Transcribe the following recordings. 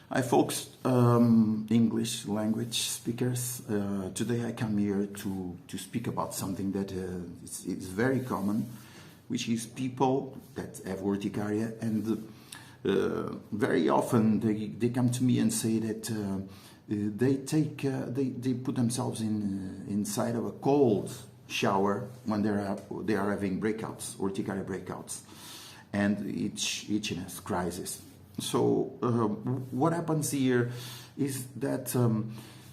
Hi folks, English language speakers. Today I come here to speak about something that is very common, which is people that have urticaria, and very often they come to me and say that they put themselves inside of a cold shower when they are having breakouts, urticaria breakouts, and itchiness crisis. So what happens here is that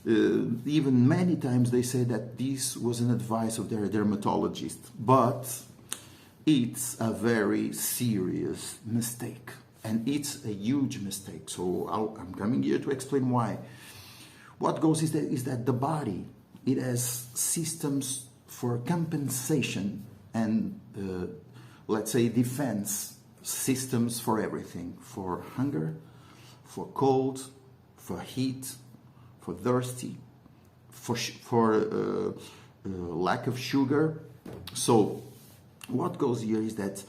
even many times they say that this was an advice of their dermatologist, but it's a very serious mistake, and it's a huge mistake. So I'm coming here to explain why. What goes is that the body, it has systems for compensation and let's say defense systems for everything, for hunger, for cold, for heat, for thirsty, for lack of sugar. So what goes here is that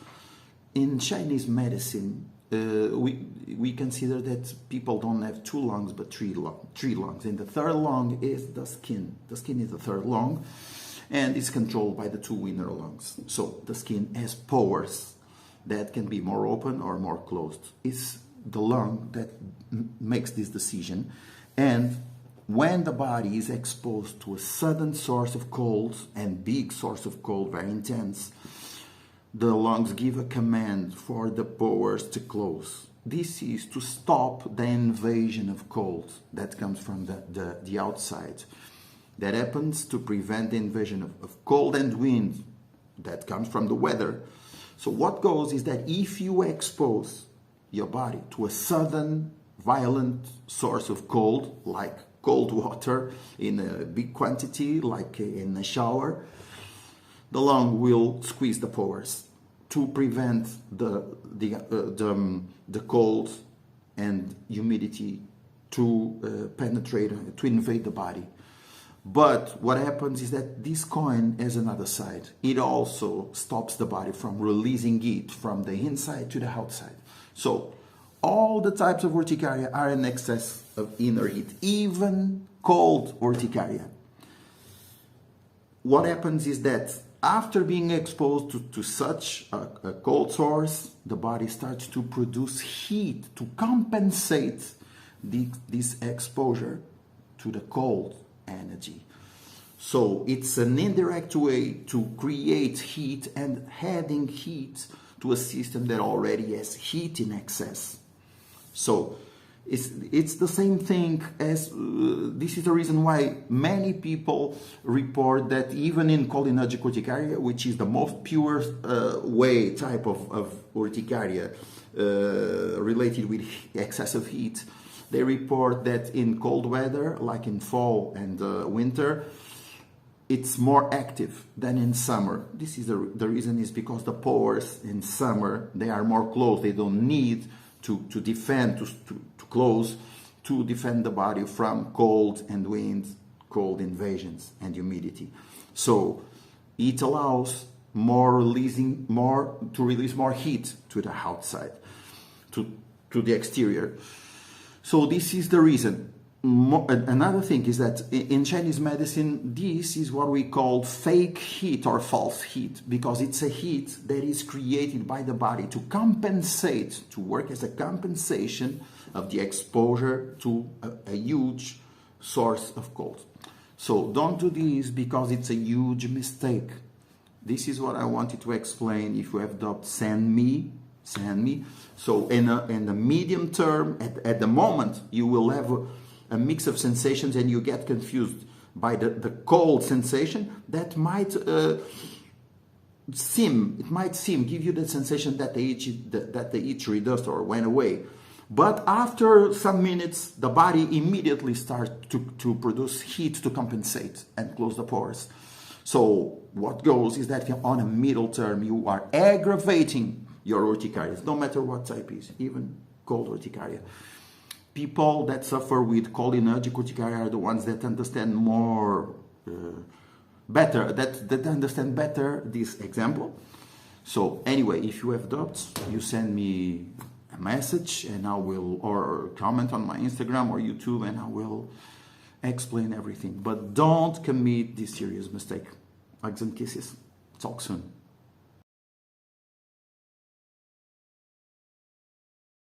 in Chinese medicine, we consider that people don't have two lungs but three lungs, and the third lung is the skin. The skin is the third lung, and it's controlled by the two inner lungs. So the skin has pores that can be more open or more closed. It's the lung that makes this decision. And when the body is exposed to a sudden source of cold, and big source of cold, very intense, the lungs give a command for the pores to close. This is to stop the invasion of cold that comes from the outside. That happens to prevent the invasion of cold and wind that comes from the weather. So what goes is that if you expose your body to a sudden, violent source of cold, like cold water in a big quantity, like in a shower, the lung will squeeze the pores to prevent the cold and humidity to penetrate, to invade the body. But what happens is that this coin has another side. It also stops the body from releasing heat from the inside to the outside. So all the types of urticaria are in excess of inner heat, even cold urticaria. What happens is that after being exposed to such a cold source, the body starts to produce heat to compensate this exposure to the cold energy. So it's an indirect way to create heat and adding heat to a system that already has heat in excess. So it's the same thing as this is the reason why many people report that even in cholinergic urticaria, which is the most pure type of urticaria related with excessive heat, they report that in cold weather, like in fall and winter, it's more active than in summer. This is the reason is because the pores in summer, they are more closed. They don't need to defend, to close, to defend the body from cold and wind, cold invasions and humidity. So it allows to release more heat to the outside, to the exterior. So this is the reason. Another thing is that in Chinese medicine, this is what we call fake heat or false heat, because it's a heat that is created by the body to compensate, to work as a compensation of the exposure to a huge source of cold. So don't do this because it's a huge mistake. This is what I wanted to explain. If you have doubts, send me. So in the medium term, at the moment, you will have a mix of sensations and you get confused by the cold sensation that might give you the sensation that the itch reduced or went away. But after some minutes, the body immediately starts to produce heat to compensate and close the pores. So what goes is that on a middle term, you are aggravating your urticaria, no matter what type is, even cold urticaria. People that suffer with cholinergic urticaria are the ones that understand better this example. So anyway, if you have doubts, you send me a message and I will, or comment on my Instagram or YouTube, and I will explain everything. But don't commit this serious mistake. Hugs and kisses. Talk soon.